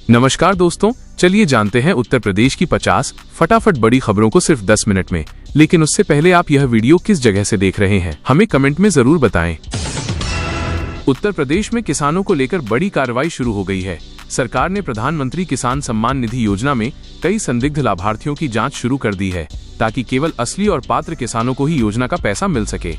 नमस्कार दोस्तों, चलिए जानते हैं उत्तर प्रदेश की 50 फटाफट बड़ी खबरों को सिर्फ 10 मिनट में। लेकिन उससे पहले आप यह वीडियो किस जगह से देख रहे हैं हमें कमेंट में जरूर बताएं। उत्तर प्रदेश में किसानों को लेकर बड़ी कार्रवाई शुरू हो गई है। सरकार ने प्रधानमंत्री किसान सम्मान निधि योजना में कई संदिग्ध लाभार्थियों की जाँच शुरू कर दी है, ताकि केवल असली और पात्र किसानों को ही योजना का पैसा मिल सके।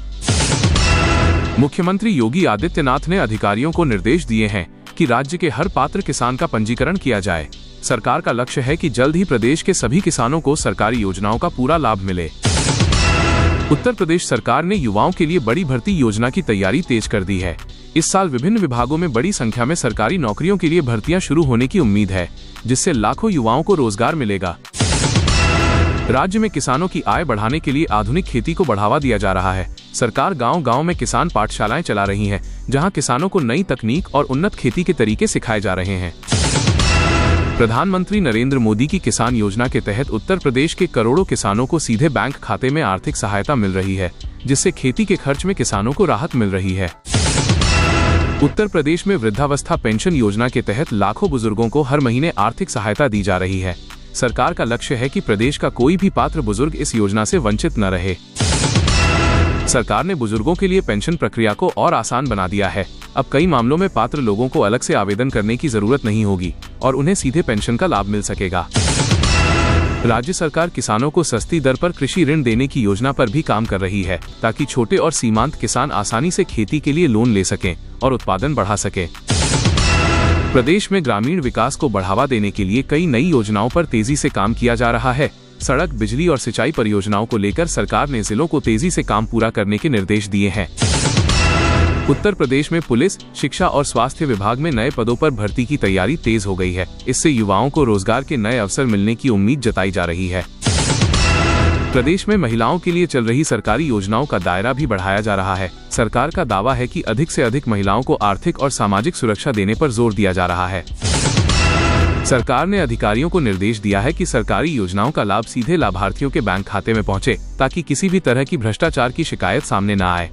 मुख्यमंत्री योगी आदित्यनाथ ने अधिकारियों को निर्देश दिए हैं कि राज्य के हर पात्र किसान का पंजीकरण किया जाए। सरकार का लक्ष्य है कि जल्द ही प्रदेश के सभी किसानों को सरकारी योजनाओं का पूरा लाभ मिले। उत्तर प्रदेश सरकार ने युवाओं के लिए बड़ी भर्ती योजना की तैयारी तेज कर दी है। इस साल विभिन्न विभागों में बड़ी संख्या में सरकारी नौकरियों के लिए भर्तियां शुरू होने की उम्मीद है, जिससे लाखों युवाओं को रोजगार मिलेगा। राज्य में किसानों की आय बढ़ाने के लिए आधुनिक खेती को बढ़ावा दिया जा रहा है। सरकार गांव-गांव में किसान पाठशालाएं चला रही है, जहां किसानों को नई तकनीक और उन्नत खेती के तरीके सिखाए जा रहे हैं। प्रधानमंत्री नरेंद्र मोदी की किसान योजना के तहत उत्तर प्रदेश के करोड़ों किसानों को सीधे बैंक खाते में आर्थिक सहायता मिल रही है, जिससे खेती के खर्च में किसानों को राहत मिल रही है। उत्तर प्रदेश में वृद्धावस्था पेंशन योजना के तहत लाखों बुजुर्गों को हर महीने आर्थिक सहायता दी जा रही है। सरकार का लक्ष्य है कि प्रदेश का कोई भी पात्र बुजुर्ग इस योजना से वंचित न रहे। सरकार ने बुजुर्गों के लिए पेंशन प्रक्रिया को और आसान बना दिया है। अब कई मामलों में पात्र लोगों को अलग से आवेदन करने की जरूरत नहीं होगी और उन्हें सीधे पेंशन का लाभ मिल सकेगा। राज्य सरकार किसानों को सस्ती दर पर कृषि ऋण देने की योजना पर भी काम कर रही है, ताकि छोटे और सीमांत किसान आसानी से खेती के लिए लोन ले सकें और उत्पादन बढ़ा सकें। प्रदेश में ग्रामीण विकास को बढ़ावा देने के लिए कई नई योजनाओं पर तेजी से काम किया जा रहा है। सड़क, बिजली और सिंचाई परियोजनाओं को लेकर सरकार ने जिलों को तेजी से काम पूरा करने के निर्देश दिए हैं। उत्तर प्रदेश में पुलिस, शिक्षा और स्वास्थ्य विभाग में नए पदों पर भर्ती की तैयारी तेज हो गई है। इससे युवाओं को रोजगार के नए अवसर मिलने की उम्मीद जताई जा रही है। प्रदेश में महिलाओं के लिए चल रही सरकारी योजनाओं का दायरा भी बढ़ाया जा रहा है। सरकार का दावा है कि अधिक से अधिक महिलाओं को आर्थिक और सामाजिक सुरक्षा देने पर जोर दिया जा रहा है। सरकार ने अधिकारियों को निर्देश दिया है कि सरकारी योजनाओं का लाभ सीधे लाभार्थियों के बैंक खाते में पहुंचे, ताकि किसी भी तरह की भ्रष्टाचार की शिकायत सामने न आए।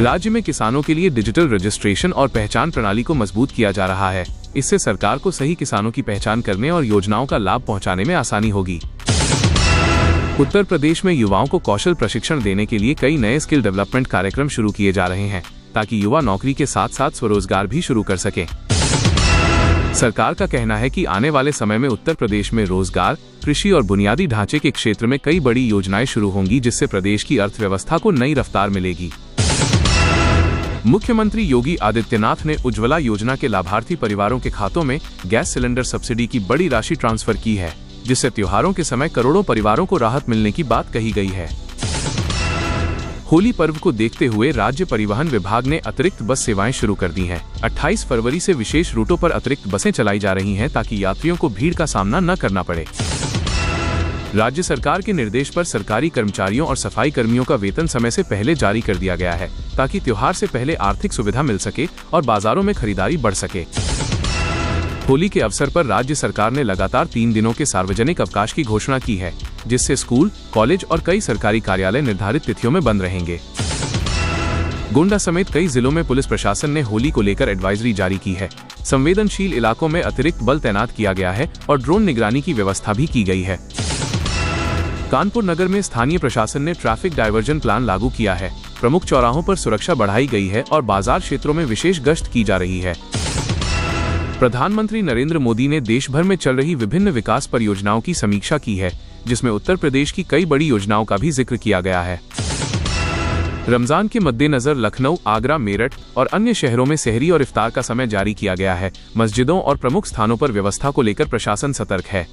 राज्य में किसानों के लिए डिजिटल रजिस्ट्रेशन और पहचान प्रणाली को मजबूत किया जा रहा है। इससे सरकार को सही किसानों की पहचान करने और योजनाओं का लाभ पहुंचाने में आसानी होगी। उत्तर प्रदेश में युवाओं को कौशल प्रशिक्षण देने के लिए कई नए स्किल डेवलपमेंट कार्यक्रम शुरू किए जा रहे हैं, ताकि युवा नौकरी के साथ साथ स्वरोजगार भी शुरू कर सकें। सरकार का कहना है कि आने वाले समय में उत्तर प्रदेश में रोजगार, कृषि और बुनियादी ढांचे के क्षेत्र में कई बड़ी योजनाएं शुरू होंगी, जिससे प्रदेश की अर्थव्यवस्था को नई रफ्तार मिलेगी। मुख्यमंत्री योगी आदित्यनाथ ने उज्ज्वला योजना के लाभार्थी परिवारों के खातों में गैस सिलेंडर सब्सिडी की बड़ी राशि ट्रांसफर की है, जिससे त्योहारों के समय करोड़ों परिवारों को राहत मिलने की बात कही गई है। होली पर्व को देखते हुए राज्य परिवहन विभाग ने अतिरिक्त बस सेवाएं शुरू कर दी हैं। 28 फरवरी से विशेष रूटों पर अतिरिक्त बसें चलाई जा रही हैं, ताकि यात्रियों को भीड़ का सामना न करना पड़े। राज्य सरकार के निर्देश पर सरकारी कर्मचारियों और सफाई कर्मियों का वेतन समय से पहले जारी कर दिया गया है, ताकि त्योहार से पहले आर्थिक सुविधा मिल सके और बाजारों में खरीदारी बढ़ सके। होली के अवसर पर राज्य सरकार ने लगातार 3 दिनों के सार्वजनिक अवकाश की घोषणा की है, जिससे स्कूल, कॉलेज और कई सरकारी कार्यालय निर्धारित तिथियों में बंद रहेंगे। गोंडा समेत कई जिलों में पुलिस प्रशासन ने होली को लेकर एडवाइजरी जारी की है। संवेदनशील इलाकों में अतिरिक्त बल तैनात किया गया है और ड्रोन निगरानी की व्यवस्था भी की गई है। कानपुर नगर में स्थानीय प्रशासन ने ट्रैफिक डायवर्जन प्लान लागू किया है। प्रमुख चौराहों पर सुरक्षा बढ़ाई गई है और बाजार क्षेत्रों में विशेष गश्त की जा रही है। प्रधानमंत्री नरेंद्र मोदी ने देश भर में चल रही विभिन्न विकास परियोजनाओं की समीक्षा की है, जिसमें उत्तर प्रदेश की कई बड़ी योजनाओं का भी जिक्र किया गया है। रमजान के मद्देनजर लखनऊ, आगरा, मेरठ और अन्य शहरों में सहरी और इफ्तार का समय जारी किया गया है। मस्जिदों और प्रमुख स्थानों पर व्यवस्था को लेकर प्रशासन सतर्क है।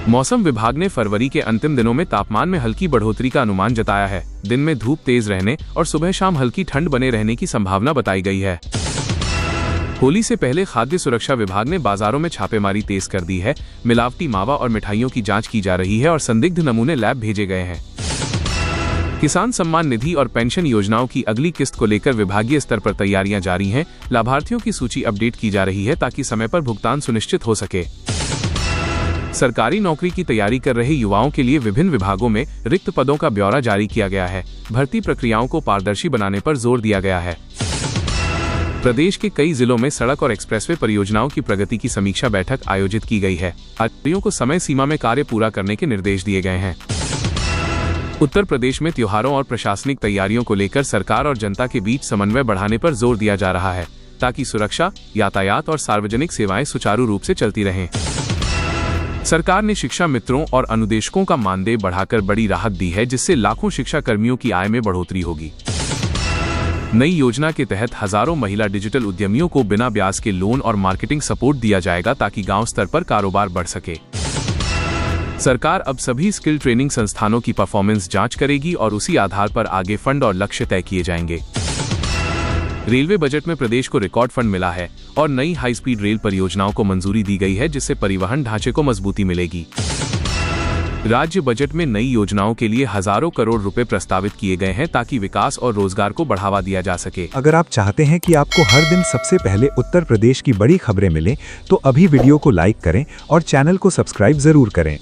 मौसम विभाग ने फरवरी के अंतिम दिनों में तापमान में हल्की बढ़ोतरी का अनुमान जताया है। दिन में धूप तेज रहने और सुबह शाम हल्की ठंड बने रहने की संभावना बताई गई है। होली से पहले खाद्य सुरक्षा विभाग ने बाजारों में छापेमारी तेज कर दी है। मिलावटी मावा और मिठाइयों की जांच की जा रही है और संदिग्ध नमूने लैब भेजे गए हैं। किसान सम्मान निधि और पेंशन योजनाओं की अगली किस्त को लेकर विभागीय स्तर पर तैयारियां जारी हैं। लाभार्थियों की सूची अपडेट की जा रही है, ताकि समय पर भुगतान सुनिश्चित हो सके। सरकारी नौकरी की तैयारी कर रहे युवाओं के लिए विभिन्न विभागों में रिक्त पदों का ब्यौरा जारी किया गया है। भर्ती प्रक्रियाओं को पारदर्शी बनाने पर जोर दिया गया है। प्रदेश के कई जिलों में सड़क और एक्सप्रेसवे परियोजनाओं की प्रगति की समीक्षा बैठक आयोजित की गई है। अधिकारियों को समय सीमा में कार्य पूरा करने के निर्देश दिए गए हैं। उत्तर प्रदेश में त्योहारों और प्रशासनिक तैयारियों को लेकर सरकार और जनता के बीच समन्वय बढ़ाने पर जोर दिया जा रहा है, ताकि सुरक्षा, यातायात और सार्वजनिक सेवाएं सुचारू रूप से चलती रहें। सरकार ने शिक्षा मित्रों और अनुदेशकों का मानदेय बढ़ाकर बड़ी राहत दी है, जिससे लाखों शिक्षा कर्मियों की आय में बढ़ोतरी होगी। नई योजना के तहत हजारों महिला डिजिटल उद्यमियों को बिना ब्याज के लोन और मार्केटिंग सपोर्ट दिया जाएगा, ताकि गांव स्तर पर कारोबार बढ़ सके। सरकार अब सभी स्किल ट्रेनिंग संस्थानों की परफॉर्मेंस जांच करेगी और उसी आधार पर आगे फंड और लक्ष्य तय किए जाएंगे। रेलवे बजट में प्रदेश को रिकॉर्ड फंड मिला है और नई हाई स्पीड रेल परियोजनाओं को मंजूरी दी गई है, जिससे परिवहन ढांचे को मजबूती मिलेगी। राज्य बजट में नई योजनाओं के लिए हजारों करोड़ रुपए प्रस्तावित किए गए हैं, ताकि विकास और रोजगार को बढ़ावा दिया जा सके। अगर आप चाहते हैं कि आपको हर दिन सबसे पहले उत्तर प्रदेश की बड़ी खबरें मिलें, तो अभी वीडियो को लाइक करें और चैनल को सब्सक्राइब जरूर करें।